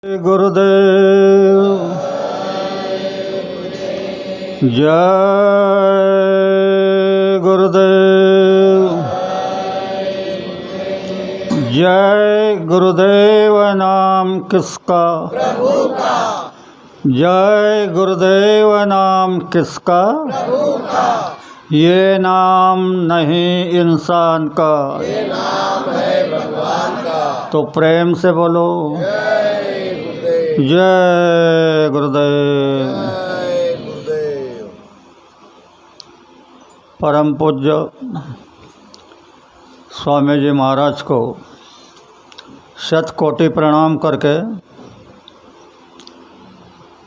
गुरुदेव जय गुरुदेव जय गुरुदेव नाम किसका प्रभु का। जय गुरुदेव नाम किसका प्रभु का। ये नाम नहीं इंसान का, ये नाम है भगवान का। तो प्रेम से बोलो जय गुरुदेव। जय गुरुदेव। जय गुरुदेव। परम पूज्य स्वामी जी महाराज को शत कोटि प्रणाम करके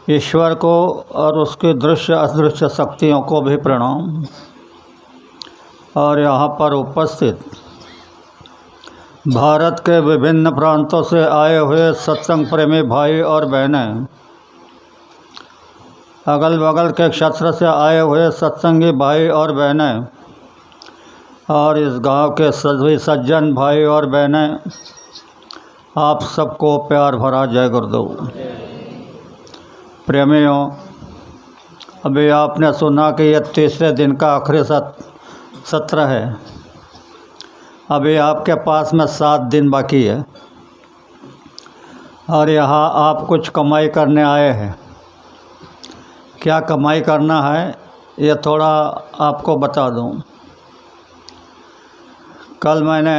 ईश्वर को और उसकी दृश्य अदृश्य शक्तियों को भी प्रणाम। और यहाँ पर उपस्थित भारत के विभिन्न प्रांतों से आए हुए सत्संग प्रेमी भाई और बहनें, अगल बगल के क्षेत्र से आए हुए सत्संगी भाई और बहनें, और इस गांव के सभी सज्जन भाई और बहनें, आप सबको प्यार भरा जय गुरुदेव। प्रेमियों, अभी आपने सुना कि यह तीसरे दिन का आखिरी सत्र है। अभी आपके पास में 7 दिन बाकी है और यहाँ आप कुछ कमाई करने आए हैं। क्या कमाई करना है ये थोड़ा आपको बता दूं। कल मैंने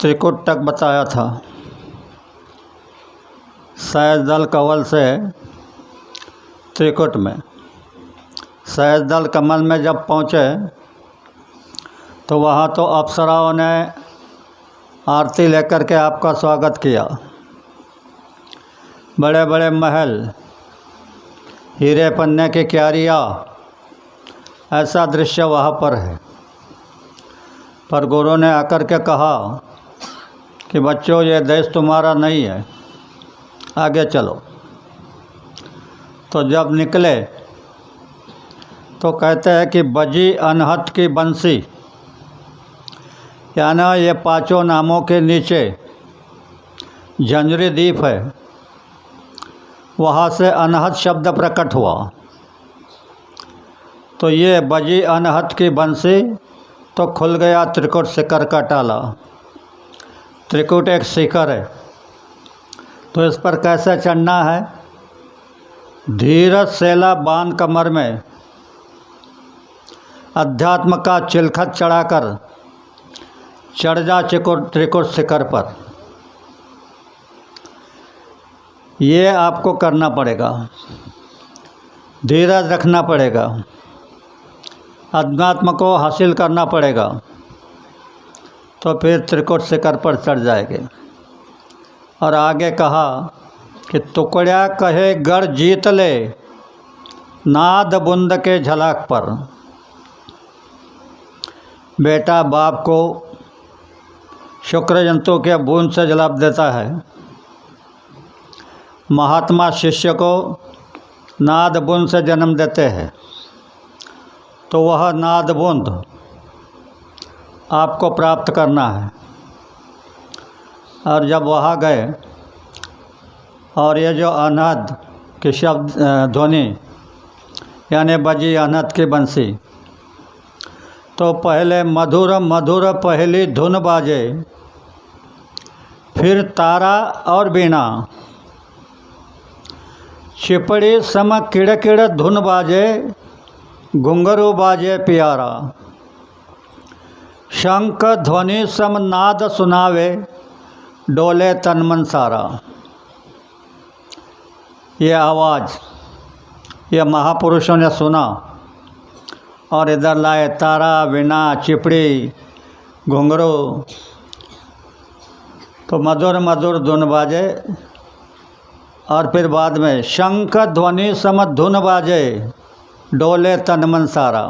त्रिकुट तक बताया था। सहस्त्रदल कमल से त्रिकुट में, सहस्त्रदल कमल में जब पहुँचे तो वहाँ तो अप्सराओं ने आरती लेकर के आपका स्वागत किया। बड़े बड़े महल, हीरे पन्ने की क्यारियाँ, ऐसा दृश्य वहाँ पर है। पर गुरु ने आकर के कहा कि बच्चों, ये देश तुम्हारा नहीं है, आगे चलो। तो जब निकले तो कहते हैं कि बजी अनहद की बंसी, यानी ये 5 नामों के नीचे झंझरी द्वीप है, वहाँ से अनहद शब्द प्रकट हुआ। तो ये बजी अनहद की बंसी, तो खुल गया त्रिकुट शिखर का ताला। त्रिकुट एक शिखर है, तो इस पर कैसे चढ़ना है? धीरज सेला बांध कमर में अध्यात्म का चिलखत चढ़ाकर चढ़ जा त्रिकुट शिखर पर। ये आपको करना पड़ेगा, धीरज रखना पड़ेगा, अध्यात्म को हासिल करना पड़ेगा, तो फिर त्रिकुट शिखर पर चढ़ जाएंगे। और आगे कहा कि टुकड़ा कहे गढ़ जीत ले नाद बुंद के झलक पर। बेटा बाप को शुक्र जंतु के बूंद से जवाब देता है, महात्मा शिष्य को नाद बूंद से जन्म देते हैं। तो वह नाद बूंद आपको प्राप्त करना है। और जब वहाँ गए और ये जो अनहद की शब्द ध्वनि, यानी बजी अनहद की बंसी, तो पहले मधुर मधुर पहली धुन बाजे, फिर तारा और बीना, चिपड़ी सम किड़ किड़ धुन बाजे, घुंघरू बाजे प्यारा, शंख ध्वनि सम नाद सुनावे, डोले तन मन सारा। ये आवाज़ ये महापुरुषों ने सुना और इधर लाए तारा, वीणा, चिपड़ी, घुंघरू, तो मधुर मधुर धुन बाजे। और फिर बाद में शंख ध्वनि सम धुन बाजे, डोले तन मन सारा।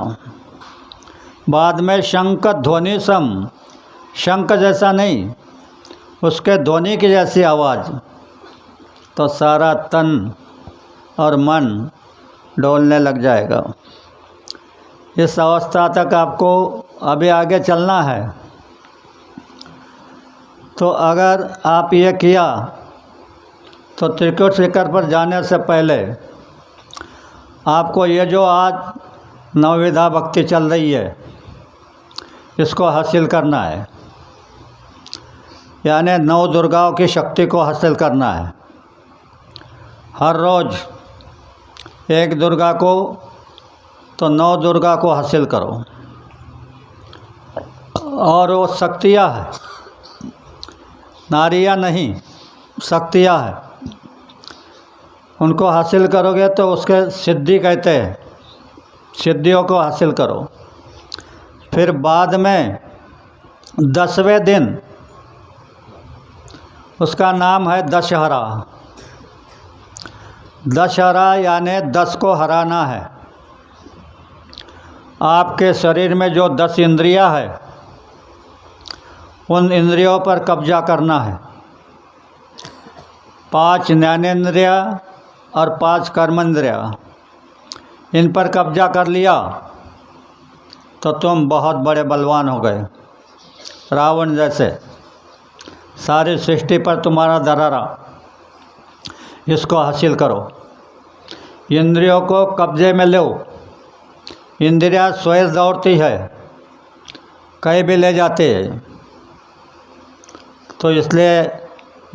बाद में शंख ध्वनि सम, शंख जैसा नहीं, उसके ध्वनि की जैसी आवाज़, तो सारा तन और मन डोलने लग जाएगा। इस अवस्था तक आपको अभी आगे चलना है। तो अगर आप ये किया तो त्रिकूट शिखर पर जाने से पहले आपको ये जो आज नवविधा भक्ति चल रही है इसको हासिल करना है, यानी नौ दुर्गाओं की शक्ति को हासिल करना है। हर रोज़ एक दुर्गा को तो नौ दुर्गा को हासिल करो। और वो शक्तियाँ है, नारियाँ नहीं, शक्तियाँ है। उनको हासिल करोगे तो उसके सिद्धि कहते हैं, सिद्धियों को हासिल करो। फिर बाद में 10वें दिन उसका नाम है दशहरा। दशहरा यानी 10 को हराना है। आपके शरीर में जो 10 इंद्रियां है उन इंद्रियों पर कब्जा करना है। 5 ज्ञानेंद्रिया और 5 कर्मेंद्रिया, इन पर कब्जा कर लिया तो तुम बहुत बड़े बलवान हो गए, रावण जैसे। सारी सृष्टि पर तुम्हारा दरारा। इसको हासिल करो। इंद्रियों को कब्जे में लो। इंद्रियां स्वयं दौड़ती है, कहीं भी ले जाते हैं। तो इसलिए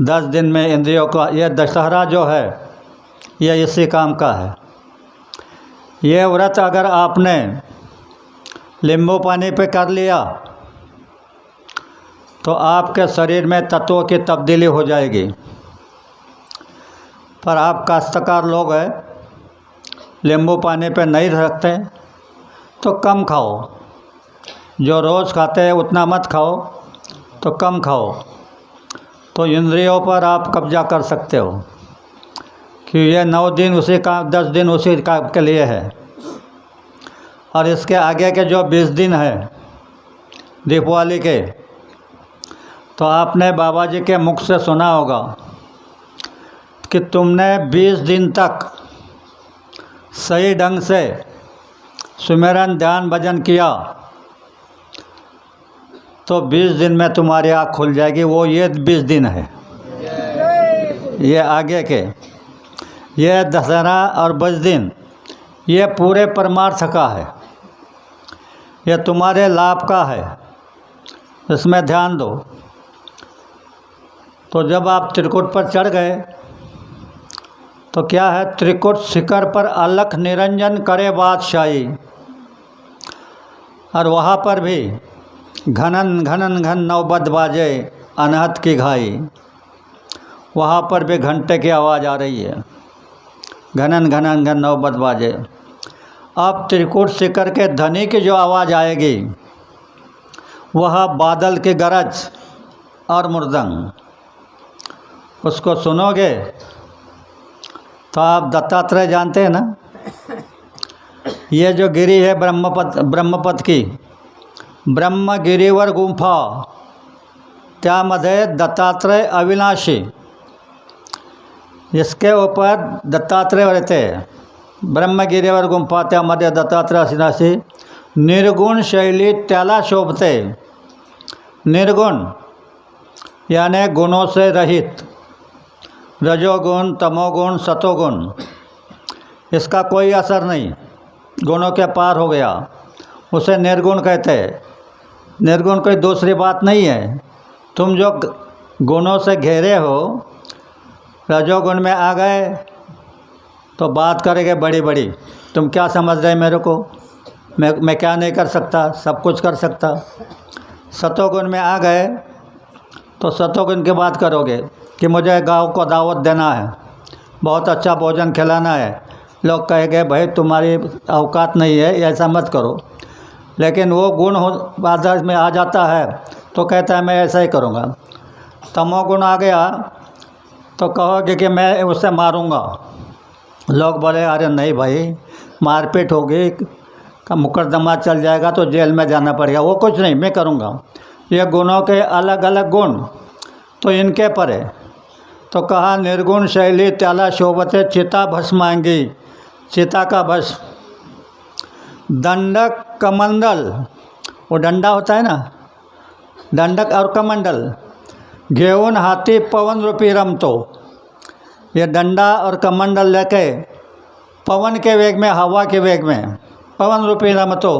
10 दिन में इंद्रियों का, यह दशहरा जो है यह इसी काम का है। ये व्रत अगर आपने नींबू पानी पे कर लिया तो आपके शरीर में तत्वों की तब्दीली हो जाएगी। पर आप काश्तकार लोग हैं, नींबू पानी पे नहीं रखते तो कम खाओ। जो रोज़ खाते हैं उतना मत खाओ, तो कम खाओ। तो इंद्रियों पर आप कब्जा कर सकते हो कि ये 9 दिन उसी का, 10 दिन उसी काम के लिए है। और इसके आगे के जो 20 दिन है दीपावली के, तो आपने बाबा जी के मुख से सुना होगा कि तुमने 20 दिन तक सही ढंग से सुमिरन ध्यान भजन किया तो 20 दिन में तुम्हारी आँख खुल जाएगी। वो ये 20 दिन है, ये आगे के, ये दशहरा और 20 दिन, ये पूरे परमार्थ का है, ये तुम्हारे लाभ का है। इसमें ध्यान दो। तो जब आप त्रिकुट पर चढ़ गए तो क्या है, त्रिकुट शिखर पर अलख निरंजन करे बादशाही। और वहाँ पर भी घनन घनन घन नौबत बाजे अनहत की घाई। वहाँ पर भी घंटे की आवाज़ आ रही है, घनन घनन घन नौबत बाजे। अब त्रिकुट शिखर के धनी की जो आवाज़ आएगी वह बादल की गरज और मृदंग, उसको सुनोगे तो आप दत्तात्रेय जानते हैं ना, ये जो गिरी है ब्रह्मपद की, ब्रह्मगिरीवर गुंफा, त्यामध्ये दत्तात्रेय अविनाशी, इसके ऊपर दत्तात्रेय रहते हैं। ब्रह्मगिरीवर गुंफा त्यामध्ये दत्तात्रेय अविनाशी, निर्गुण शैली त्याला शोभते। निर्गुण यानी गुणों से रहित, रजोगुण तमोगुण सतोगुण, इसका कोई असर नहीं, गुणों के पार हो गया, उसे निर्गुण कहते हैं। निर्गुण कोई दूसरी बात नहीं है। तुम जो गुणों से घेरे हो, रजोगुण में आ गए तो बात करेंगे बड़ी बड़ी, तुम क्या समझ रहे मेरे को, मैं क्या नहीं कर सकता, सब कुछ कर सकता। सतोगुण में आ गए तो सतोगुण की बात करोगे कि मुझे गाँव को दावत देना है, बहुत अच्छा भोजन खिलाना है। लोग कहेंगे भाई तुम्हारी औकात नहीं है, ऐसा मत करो। लेकिन वो गुण हो बाजार में आ जाता है तो कहता है मैं ऐसा ही करूँगा। तमोगुण आ गया तो कहोगे कि मैं उसे मारूँगा। लोग बोले अरे नहीं भाई, मारपीट होगी, का मुकदमा चल जाएगा तो जेल में जाना पड़ेगा। वो कुछ नहीं, मैं करूँगा। ये गुणों के अलग अलग गुण तो इनके पर है। तो कहा निर्गुण शैली त्याला शोभते चिता भस्मांगी, चिता का भस्म। दंडक कमंडल, वो डंडा होता है ना, दंडक और कमंडल, घेऊन हाथी पवन रूपी रमतो। ये डंडा और कमंडल लेके पवन के वेग में, हवा के वेग में, पवन रूपी रमतो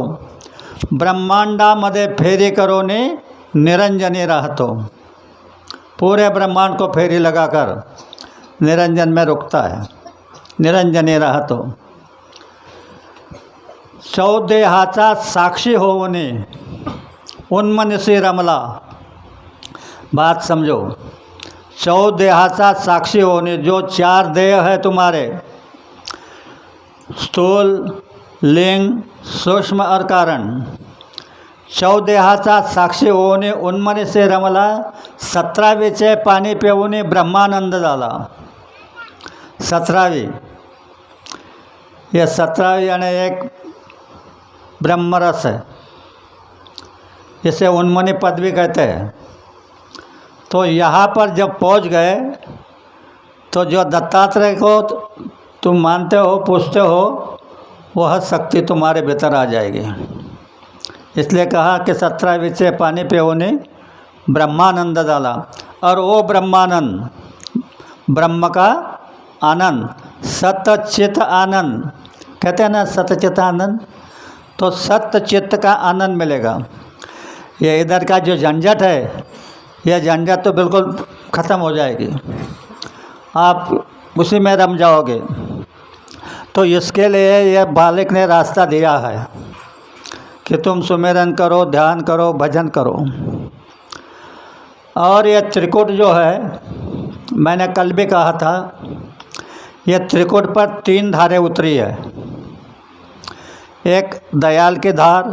ब्रह्मांडामध्ये फेरी करो ने निरंजनी रहतो। पूरे ब्रह्मांड को फेरी लगाकर निरंजन में रुकता है। निरंजनी रहतो चौदेहाचा साक्षी होवने उन्मनसी रमला। बात समझो, चौदेहाचा साक्षी होने, जो 4 देह है तुम्हारे, स्थूल, लिंग, सूक्ष्म और कारण, चौदेहाचा साक्षी होणे उन्मनी से रमला। 17वीचे पाणी पिऊने ब्रह्मानंद झाला। 17वी, ये 17वी यानी एक ब्रह्मरस है, इसे उन्मनी पदवी कहते हैं। तो यहाँ पर जब पहुँच गए तो जो दत्तात्रेय को तुम मानते हो, पूछते हो, वह शक्ति तुम्हारे भीतर आ जाएगी। इसलिए कहा कि 17वीचे पानी पिऊने ब्रह्मानंद झाला। और वो ब्रह्मानंद, ब्रह्म का आनंद, सतचित आनंद कहते हैं ना, सतचित आनंद, तो सतचित्त का आनंद मिलेगा। ये इधर का जो झंझट है, यह झंझट तो बिल्कुल ख़त्म हो जाएगी, आप उसी में रम जाओगे। तो इसके लिए यह बालिक ने रास्ता दिया है कि तुम सुमिरन करो, ध्यान करो, भजन करो। और यह त्रिकुट जो है, मैंने कल भी कहा था, यह त्रिकुट पर 3 धारें उतरी है। एक दयाल की धार,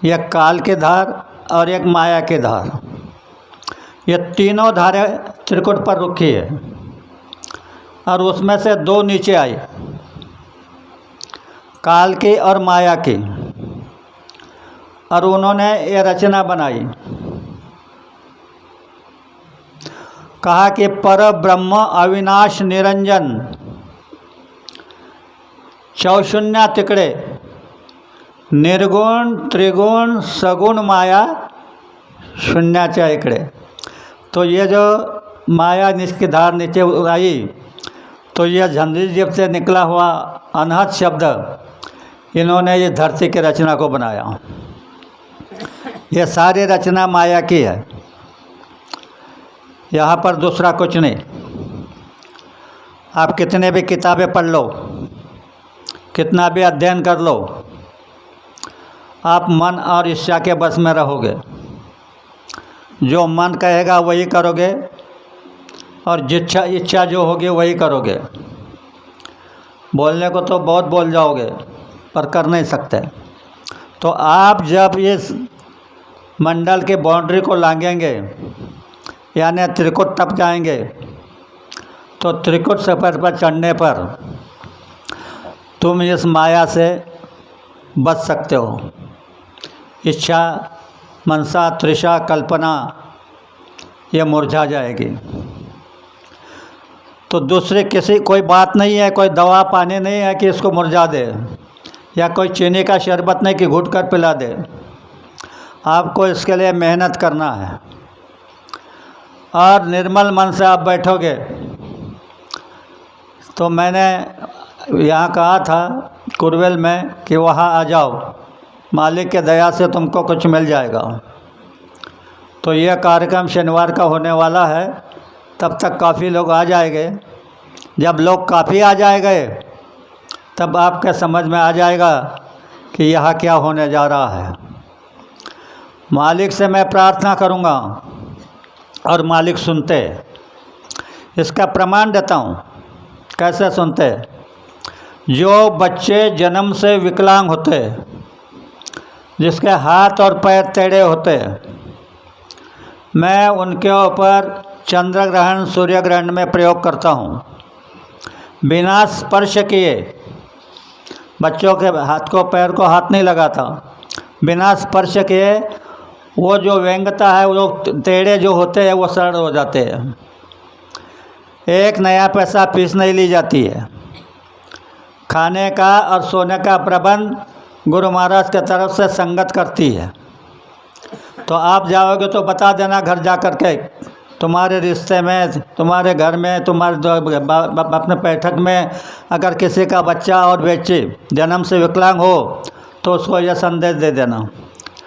एक काल की धार और एक माया की धार। ये तीनों धारें त्रिकुट पर रुकी है और उसमें से 2 नीचे आई, काल की और माया की। और उन्होंने ये रचना बनाई, कहा कि पर ब्रह्म अविनाश निरंजन, चौशून्या तिकडे, निर्गुण त्रिगुण सगुण माया शून्याच्या इकडे। तो ये जो माया इसकी धार नीचे आई, तो यह झंझी जीभ से निकला हुआ अनहद शब्द, इन्होंने ये धरती की रचना को बनाया। ये सारी रचना माया की है, यहाँ पर दूसरा कुछ नहीं। आप कितने भी किताबें पढ़ लो, कितना भी अध्ययन कर लो, आप मन और इच्छा के बस में रहोगे। जो मन कहेगा वही करोगे और जिच्छा इच्छा जो होगी वही करोगे। बोलने को तो बहुत बोल जाओगे पर कर नहीं सकते। तो आप जब इस मंडल के बाउंड्री को लांघेंगे, यानी त्रिकुट टप जाएंगे, तो त्रिकुट सफर पर चढ़ने पर तुम इस माया से बच सकते हो। इच्छा, मनसा, तृषा, कल्पना ये मुरझा जाएगी। तो दूसरे किसी कोई बात नहीं है, कोई दवा पानी नहीं है कि इसको मुरझा दे, या कोई चीनी का शरबत नहीं कि घुट कर पिला दे। आपको इसके लिए मेहनत करना है और निर्मल मन से आप बैठोगे। तो मैंने यहाँ कहा था कुरवेल में कि वहाँ आ जाओ, मालिक के दया से तुमको कुछ मिल जाएगा। तो यह कार्यक्रम शनिवार का होने वाला है, तब तक काफ़ी लोग आ जाएंगे। जब लोग काफ़ी आ जाएंगे तब आपके समझ में आ जाएगा कि यहाँ क्या होने जा रहा है। मालिक से मैं प्रार्थना करूँगा और मालिक सुनते। इसका प्रमाण देता हूँ, कैसे सुनते। जो बच्चे जन्म से विकलांग होते, जिसके हाथ और पैर टेढ़े होते, मैं उनके ऊपर चंद्र ग्रहण, सूर्य ग्रहण में प्रयोग करता हूँ। बिना स्पर्श किए, बच्चों के हाथ को पैर को हाथ नहीं लगाता, बिना स्पर्श किए वो जो व्यंगता है, वो टेढ़े जो होते हैं वो सरल हो जाते हैं। 1 नया पैसा फीस नहीं ली जाती है। खाने का और सोने का प्रबंध गुरु महाराज के तरफ से संगत करती है। तो आप जाओगे तो बता देना घर जा कर के तुम्हारे रिश्ते में, तुम्हारे घर में, तुम्हारे अपने बैठक में अगर किसी का बच्चा और बेटी जन्म से विकलांग हो तो उसको यह संदेश दे देना।